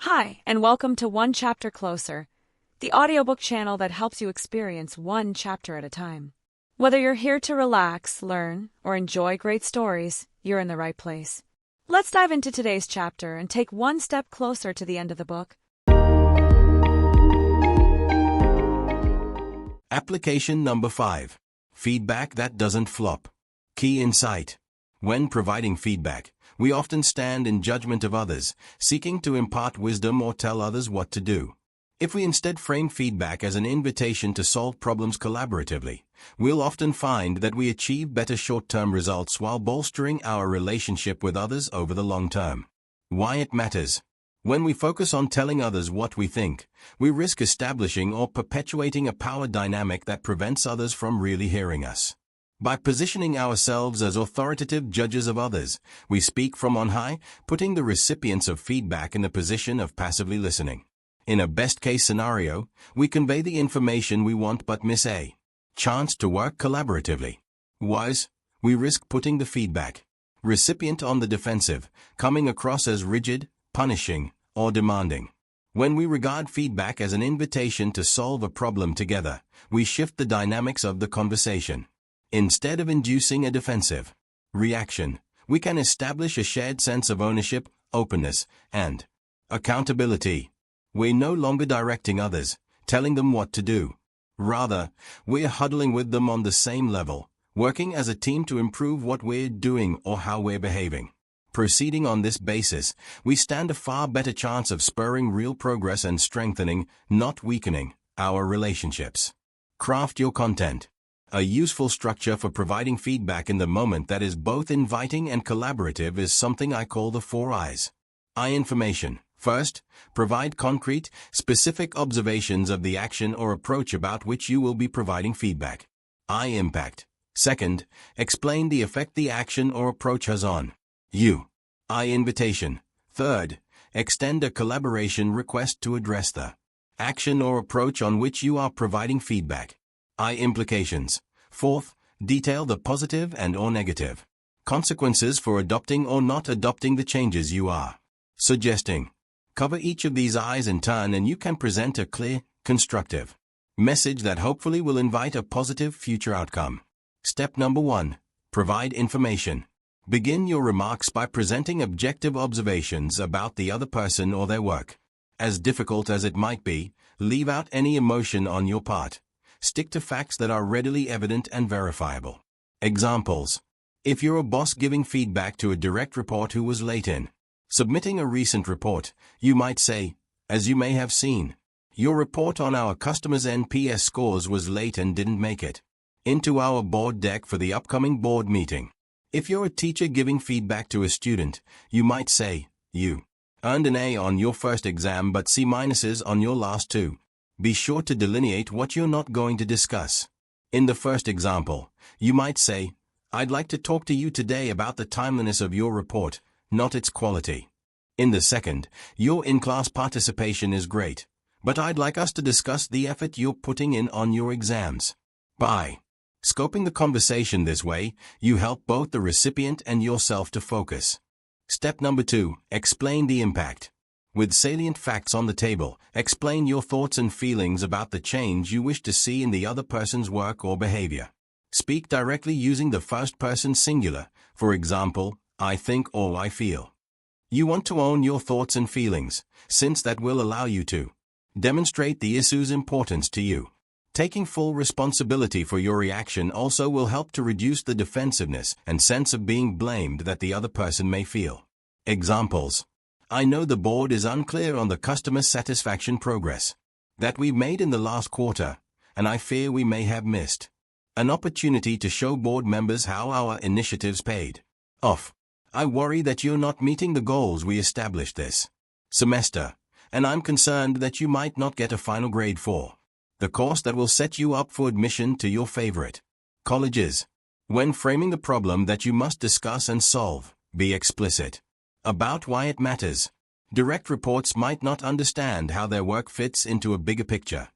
Hi, and welcome to One Chapter Closer, the audiobook channel that helps you experience one chapter at a time. Whether you're here to relax, learn, or enjoy great stories, you're in the right place. Let's dive into today's chapter and take one step closer to the end of the book. Application number 5. Feedback that doesn't flop. Key insight. When providing feedback, we often stand in judgment of others, seeking to impart wisdom or tell others what to do. If we instead frame feedback as an invitation to solve problems collaboratively, we'll often find that we achieve better short-term results while bolstering our relationship with others over the long term. Why it matters. When we focus on telling others what we think, we risk establishing or perpetuating a power dynamic that prevents others from really hearing us. By positioning ourselves as authoritative judges of others, we speak from on high, putting the recipients of feedback in the position of passively listening. In a best-case scenario, we convey the information we want but miss a chance to work collaboratively. Wise, we risk putting the feedback recipient on the defensive, coming across as rigid, punishing, or demanding. When we regard feedback as an invitation to solve a problem together, we shift the dynamics of the conversation. Instead of inducing a defensive reaction, we can establish a shared sense of ownership, openness, and accountability. We're no longer directing others, telling them what to do. Rather, we're huddling with them on the same level, working as a team to improve what we're doing or how we're behaving. Proceeding on this basis, we stand a far better chance of spurring real progress and strengthening, not weakening, our relationships. Craft your content. A useful structure for providing feedback in the moment that is both inviting and collaborative is something I call the 4 I's. I information. First, provide concrete, specific observations of the action or approach about which you will be providing feedback. I impact. Second, explain the effect the action or approach has on you. I invitation. Third, extend a collaboration request to address the action or approach on which you are providing feedback. I implications. Fourth, detail the positive and or negative consequences for adopting or not adopting the changes you are suggesting. Cover each of these I's in turn and you can present a clear, constructive message that hopefully will invite a positive future outcome. Step number 1. Provide information. Begin your remarks by presenting objective observations about the other person or their work. As difficult as it might be, leave out any emotion on your part. Stick to facts that are readily evident and verifiable. Examples. If you're a boss giving feedback to a direct report who was late in submitting a recent report, you might say, as you may have seen, your report on our customers' NPS scores was late and didn't make it into our board deck for the upcoming board meeting. If you're a teacher giving feedback to a student, you might say, you earned an A on your first exam but C minuses on your last 2. Be sure to delineate what you're not going to discuss. In the first example, you might say, I'd like to talk to you today about the timeliness of your report, not its quality. In the second, your in-class participation is great, but I'd like us to discuss the effort you're putting in on your exams. By scoping the conversation this way, you help both the recipient and yourself to focus. Step number 2, explain the impact. With salient facts on the table, explain your thoughts and feelings about the change you wish to see in the other person's work or behavior. Speak directly using the first person singular, for example, I think or I feel. You want to own your thoughts and feelings, since that will allow you to demonstrate the issue's importance to you. Taking full responsibility for your reaction also will help to reduce the defensiveness and sense of being blamed that the other person may feel. Examples. I know the board is unclear on the customer satisfaction progress that we've made in the last quarter, and I fear we may have missed an opportunity to show board members how our initiatives paid off. I worry that you're not meeting the goals we established this semester, and I'm concerned that you might not get a final grade for the course that will set you up for admission to your favorite colleges. When framing the problem that you must discuss and solve, be explicit about why it matters. Direct reports might not understand how their work fits into a bigger picture,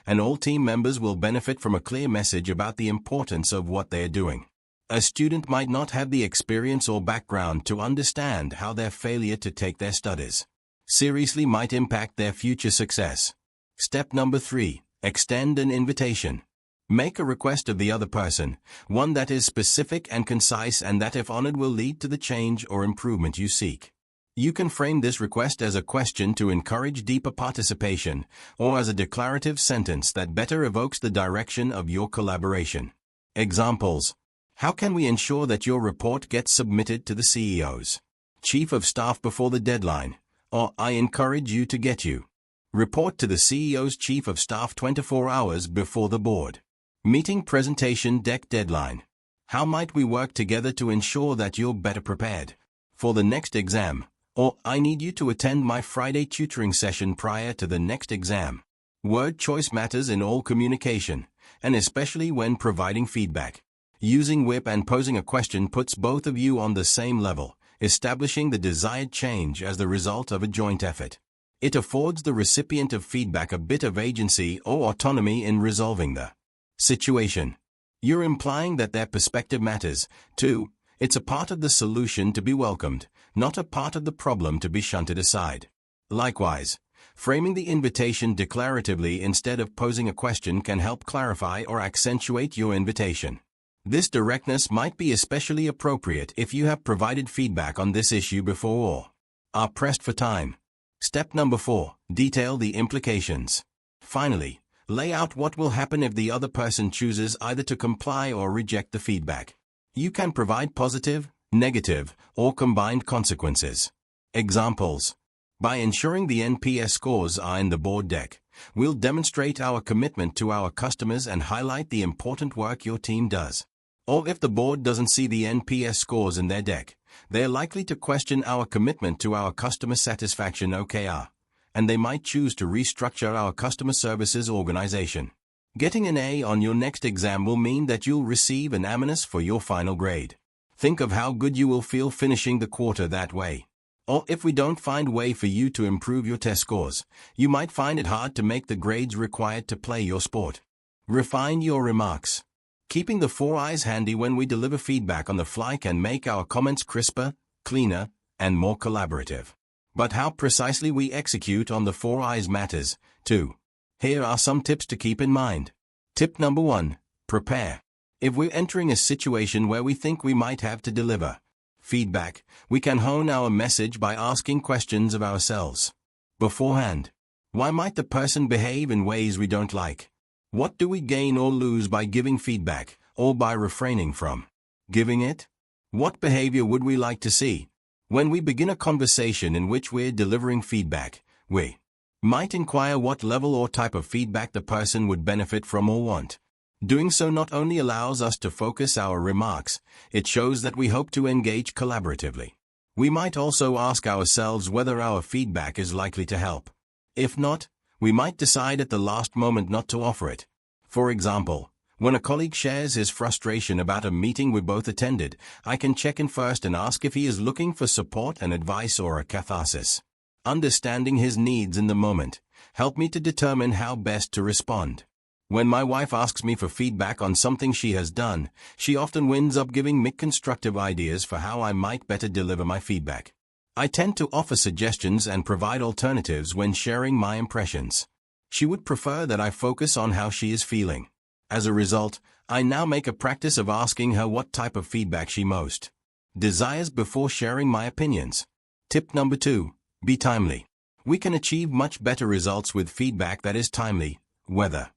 and all team members will benefit from a clear message about the importance of what they are doing. A student might not have the experience or background to understand how their failure to take their studies seriously might impact their future success. Step number 3. Extend an invitation. Make a request of the other person, one that is specific and concise and that if honored will lead to the change or improvement you seek. You can frame this request as a question to encourage deeper participation, or as a declarative sentence that better evokes the direction of your collaboration. Examples: how can we ensure that your report gets submitted to the CEO's Chief of Staff before the deadline? Or, I encourage you to get you report to the CEO's Chief of Staff 24 hours before the board meeting presentation deck deadline. How might we work together to ensure that you're better prepared for the next exam? Or, I need you to attend my Friday tutoring session prior to the next exam. Word choice matters in all communication, and especially when providing feedback. Using WIP and posing a question puts both of you on the same level, establishing the desired change as the result of a joint effort. It affords the recipient of feedback a bit of agency or autonomy in resolving the situation. You're implying that their perspective matters, too. It's a part of the solution to be welcomed, not a part of the problem to be shunted aside. Likewise, framing the invitation declaratively instead of posing a question can help clarify or accentuate your invitation. This directness might be especially appropriate if you have provided feedback on this issue before or are pressed for time. Step number 4. Detail the implications. Finally, lay out what will happen if the other person chooses either to comply or reject the feedback. You can provide positive, negative, or combined consequences. Examples: by ensuring the NPS scores are in the board deck, we'll demonstrate our commitment to our customers and highlight the important work your team does. Or if the board doesn't see the NPS scores in their deck, they're likely to question our commitment to our customer satisfaction OKR, and they might choose to restructure our customer services organization. Getting an A on your next exam will mean that you'll receive an A- for your final grade. Think of how good you will feel finishing the quarter that way. Or if we don't find a way for you to improve your test scores, you might find it hard to make the grades required to play your sport. Refine your remarks. Keeping the 4 eyes handy when we deliver feedback on the fly can make our comments crisper, cleaner, and more collaborative. But how precisely we execute on the 4 eyes matters, too. Here are some tips to keep in mind. Tip number 1. Prepare. If we're entering a situation where we think we might have to deliver feedback, we can hone our message by asking questions of ourselves beforehand. Why might the person behave in ways we don't like? What do we gain or lose by giving feedback, or by refraining from giving it? What behavior would we like to see? When we begin a conversation in which we're delivering feedback, we might inquire what level or type of feedback the person would benefit from or want. Doing so not only allows us to focus our remarks, it shows that we hope to engage collaboratively. We might also ask ourselves whether our feedback is likely to help. If not, we might decide at the last moment not to offer it. For example, when a colleague shares his frustration about a meeting we both attended, I can check in first and ask if he is looking for support and advice or a catharsis. Understanding his needs in the moment help me to determine how best to respond. When my wife asks me for feedback on something she has done, she often winds up giving me constructive ideas for how I might better deliver my feedback. I tend to offer suggestions and provide alternatives when sharing my impressions. She would prefer that I focus on how she is feeling. As a result, I now make a practice of asking her what type of feedback she most desires before sharing my opinions. Tip number 2. Be timely. We can achieve much better results with feedback that is timely, whether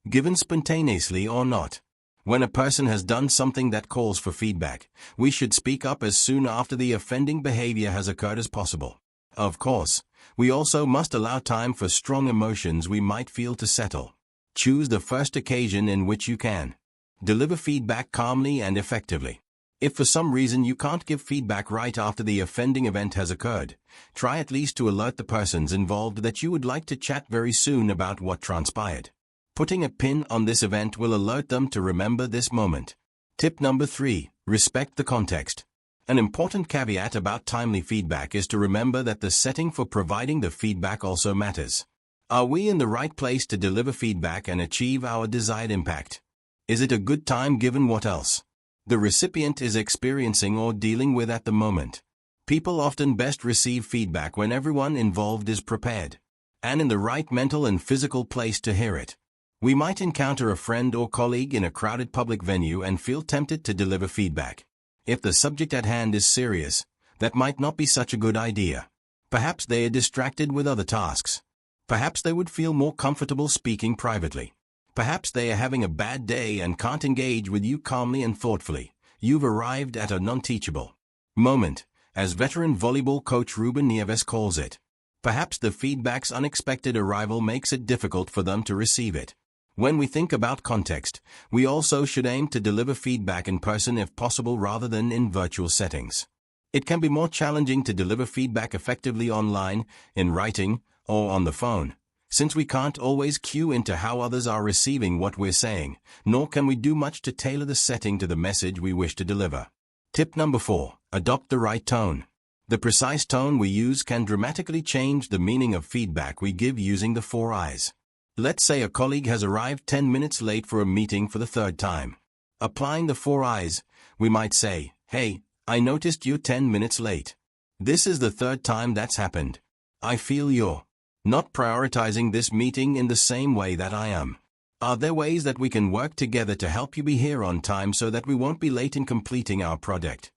given spontaneously or not. When a person has done something that calls for feedback, we should speak up as soon after the offending behavior has occurred as possible. Of course, we also must allow time for strong emotions we might feel to settle. Choose the first occasion in which you can deliver feedback calmly and effectively. If for some reason you can't give feedback right after the offending event has occurred, try at least to alert the persons involved that you would like to chat very soon about what transpired. Putting a pin on this event will alert them to remember this moment. Tip number 3. Respect the context. An important caveat about timely feedback is to remember that the setting for providing the feedback also matters. Are we in the right place to deliver feedback and achieve our desired impact? Is it a good time given what else the recipient is experiencing or dealing with at the moment? People often best receive feedback when everyone involved is prepared and in the right mental and physical place to hear it. We might encounter a friend or colleague in a crowded public venue and feel tempted to deliver feedback. If the subject at hand is serious, that might not be such a good idea. Perhaps they are distracted with other tasks. Perhaps they would feel more comfortable speaking privately. Perhaps they are having a bad day and can't engage with you calmly and thoughtfully. You've arrived at a non-teachable moment, as veteran volleyball coach Ruben Nieves calls it. Perhaps the feedback's unexpected arrival makes it difficult for them to receive it. When we think about context, we also should aim to deliver feedback in person if possible rather than in virtual settings. It can be more challenging to deliver feedback effectively online, in writing, or on the phone, since we can't always cue into how others are receiving what we're saying, nor can we do much to tailor the setting to the message we wish to deliver. Tip number 4. Adopt the right tone. The precise tone we use can dramatically change the meaning of feedback we give using the 4 I's. Let's say a colleague has arrived 10 minutes late for a meeting for the 3rd time. Applying the 4 I's, we might say, "Hey, I noticed you're 10 minutes late. This is the 3rd time that's happened. I feel you're not prioritizing this meeting in the same way that I am. Are there ways that we can work together to help you be here on time so that we won't be late in completing our project?"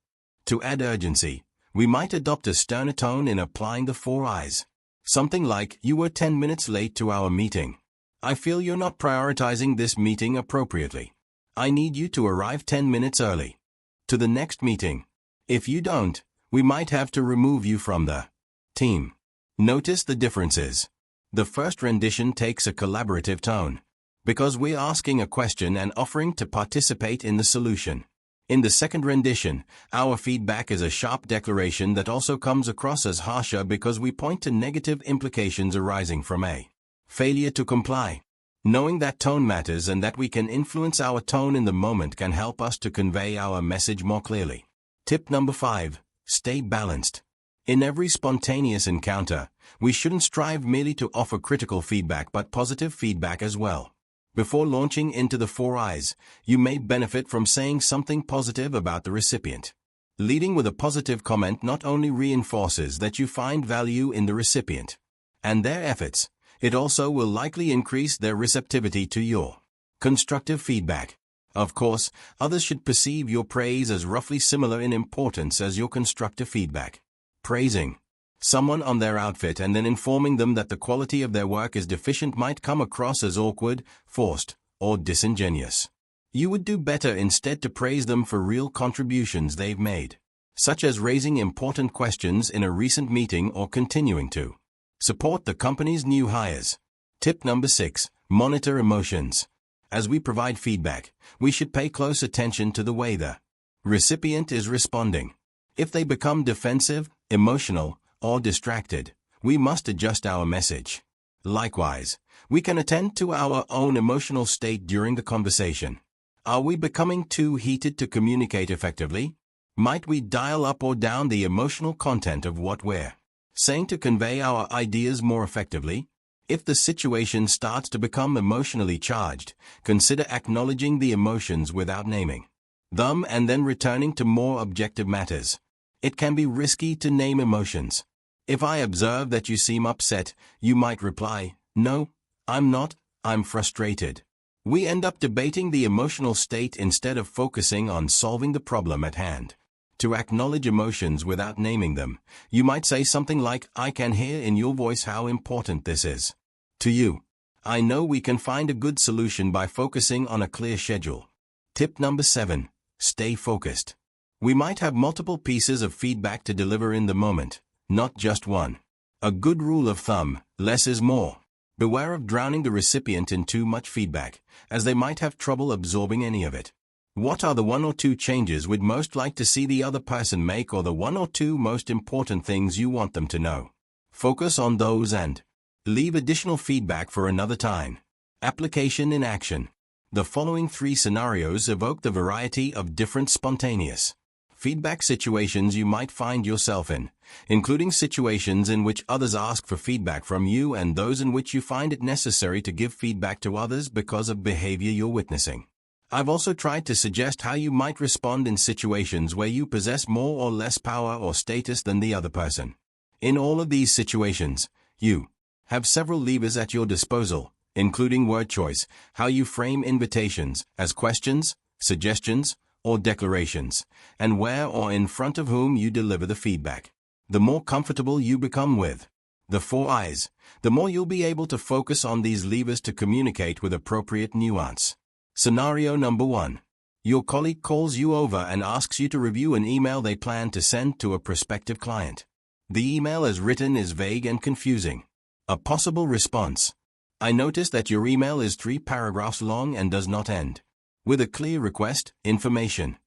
To add urgency, we might adopt a sterner tone in applying the 4 I's. Something like, "You were 10 minutes late to our meeting. I feel you're not prioritizing this meeting appropriately. I need you to arrive 10 minutes early to the next meeting. If you don't, we might have to remove you from the team." Notice the differences. The first rendition takes a collaborative tone, because we're asking a question and offering to participate in the solution. In the second rendition, our feedback is a sharp declaration that also comes across as harsher because we point to negative implications arising from a failure to comply. Knowing that tone matters and that we can influence our tone in the moment can help us to convey our message more clearly. Tip number 5. Stay balanced. In every spontaneous encounter, we shouldn't strive merely to offer critical feedback but positive feedback as well. Before launching into the 4 I's, you may benefit from saying something positive about the recipient. Leading with a positive comment not only reinforces that you find value in the recipient and their efforts, it also will likely increase their receptivity to your constructive feedback. Of course, others should perceive your praise as roughly similar in importance as your constructive feedback. Praising someone on their outfit and then informing them that the quality of their work is deficient might come across as awkward, forced, or disingenuous. You would do better instead to praise them for real contributions they've made, such as raising important questions in a recent meeting or continuing to support the company's new hires. Tip number 6. Monitor emotions. As we provide feedback, we should pay close attention to the way the recipient is responding. If they become defensive, emotional, or distracted, we must adjust our message. Likewise, we can attend to our own emotional state during the conversation. Are we becoming too heated to communicate effectively? Might we dial up or down the emotional content of what we're saying to convey our ideas more effectively? If the situation starts to become emotionally charged, consider acknowledging the emotions without naming them and then returning to more objective matters. It can be risky to name emotions. If I observe that you seem upset, you might reply, "No, I'm not, I'm frustrated." We end up debating the emotional state instead of focusing on solving the problem at hand. To acknowledge emotions without naming them, you might say something like, "I can hear in your voice how important this is to you. I know we can find a good solution by focusing on a clear schedule." Tip number 7. Stay focused. We might have multiple pieces of feedback to deliver in the moment, not just one. A good rule of thumb, less is more. Beware of drowning the recipient in too much feedback, as they might have trouble absorbing any of it. What are the 1 or 2 changes we'd most like to see the other person make, or the 1 or 2 most important things you want them to know? Focus on those and leave additional feedback for another time. Application in action. The following 3 scenarios evoke the variety of different spontaneous feedback situations you might find yourself in, including situations in which others ask for feedback from you and those in which you find it necessary to give feedback to others because of behavior you're witnessing. I've also tried to suggest how you might respond in situations where you possess more or less power or status than the other person. In all of these situations, you have several levers at your disposal, including word choice, how you frame invitations as questions, suggestions, or declarations, and where or in front of whom you deliver the feedback. The more comfortable you become with the 4 I's, the more you'll be able to focus on these levers to communicate with appropriate nuance. Scenario number 1. Your colleague calls you over and asks you to review an email they plan to send to a prospective client. The email as written is vague and confusing. A possible response. I notice that your email is 3 paragraphs long and does not end with a clear request, information.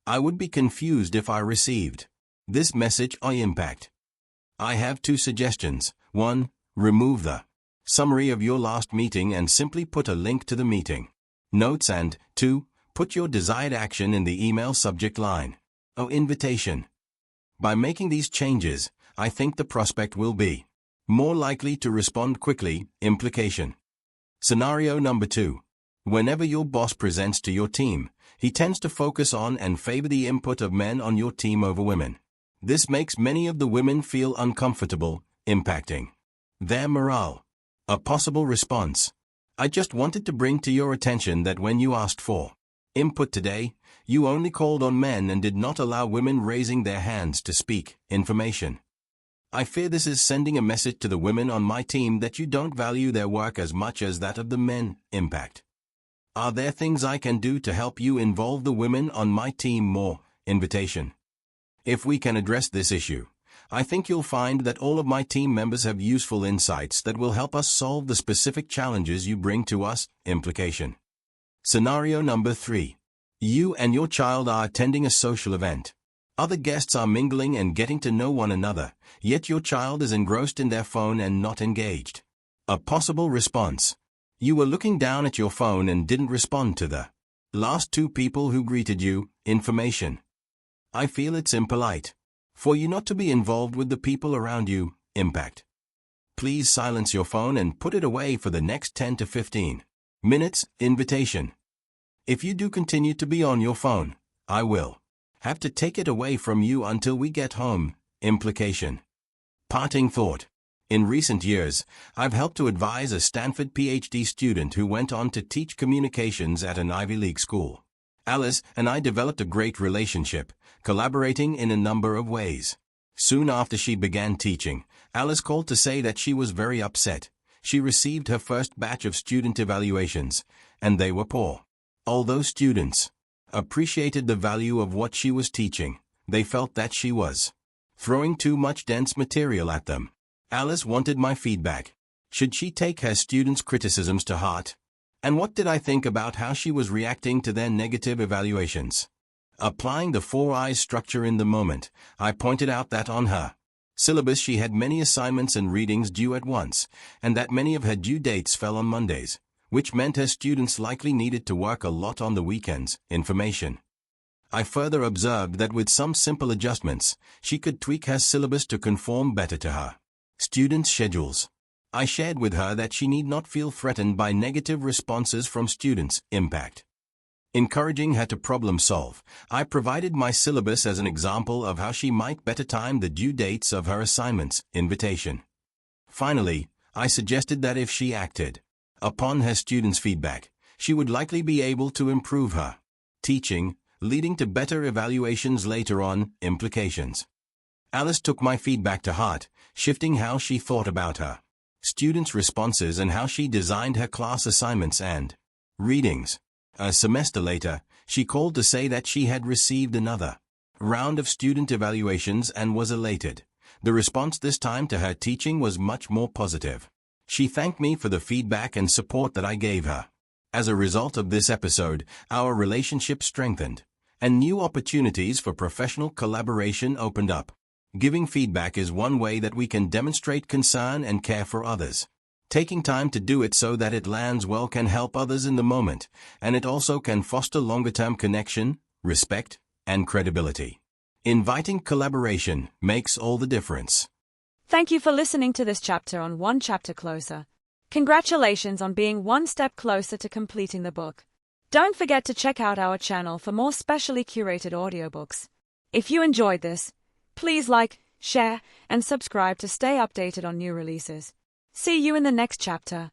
I would be confused if I received this message or impact. I have 2 suggestions. 1. Remove the summary of your last meeting and simply put a link to the meeting notes, and 2. Put your desired action in the email subject line. Invitation. By making these changes, I think the prospect will be more likely to respond quickly. Implication. Scenario number 2. Whenever your boss presents to your team, he tends to focus on and favor the input of men on your team over women. This makes many of the women feel uncomfortable, impacting their morale. A possible response. I just wanted to bring to your attention that when you asked for input today, you only called on men and did not allow women raising their hands to speak. Information. I fear this is sending a message to the women on my team that you don't value their work as much as that of the men. Impact. Are there things I can do to help you involve the women on my team more? Invitation. If we can address this issue, I think you'll find that all of my team members have useful insights that will help us solve the specific challenges you bring to us. Implication. Scenario number 3. You and your child are attending a social event. Other guests are mingling and getting to know one another, yet your child is engrossed in their phone and not engaged. A possible response. You were looking down at your phone and didn't respond to the last 2 people who greeted you. Information. I feel it's impolite for you not to be involved with the people around you. Impact. Please silence your phone and put it away for the next 10 to 15 minutes. Invitation. If you do continue to be on your phone, I will have to take it away from you until we get home. Implication. Parting thought. In recent years, I've helped to advise a Stanford PhD student who went on to teach communications at an Ivy League school. Alice and I developed a great relationship, collaborating in a number of ways. Soon after she began teaching, Alice called to say that she was very upset. She received her first batch of student evaluations, and they were poor. Although students appreciated the value of what she was teaching, they felt that she was throwing too much dense material at them. Alice wanted my feedback. Should she take her students' criticisms to heart? And what did I think about how she was reacting to their negative evaluations? Applying the 4 I's structure in the moment, I pointed out that on her syllabus she had many assignments and readings due at once, and that many of her due dates fell on Mondays, which meant her students likely needed to work a lot on the weekends. Information. I further observed that with some simple adjustments, she could tweak her syllabus to conform better to her students' schedules. I shared with her that she need not feel threatened by negative responses from students. Impact. Encouraging her to problem solve, I provided my syllabus as an example of how she might better time the due dates of her assignments. Invitation. Finally, I suggested that if she acted upon her students' feedback, she would likely be able to improve her teaching, leading to better evaluations later on. Implications. Alice took my feedback to heart, shifting how she thought about her students' responses and how she designed her class assignments and readings. A semester later, she called to say that she had received another round of student evaluations and was elated. The response this time to her teaching was much more positive. She thanked me for the feedback and support that I gave her. As a result of this episode, our relationship strengthened, and new opportunities for professional collaboration opened up. Giving feedback is one way that we can demonstrate concern and care for others. Taking time to do it so that it lands well can help others in the moment, and it also can foster longer-term connection, respect, and credibility. Inviting collaboration makes all the difference. Thank you for listening to this chapter on One Chapter Closer. Congratulations on being one step closer to completing the book. Don't forget to check out our channel for more specially curated audiobooks. If you enjoyed this, please like, share, and subscribe to stay updated on new releases. See you in the next chapter.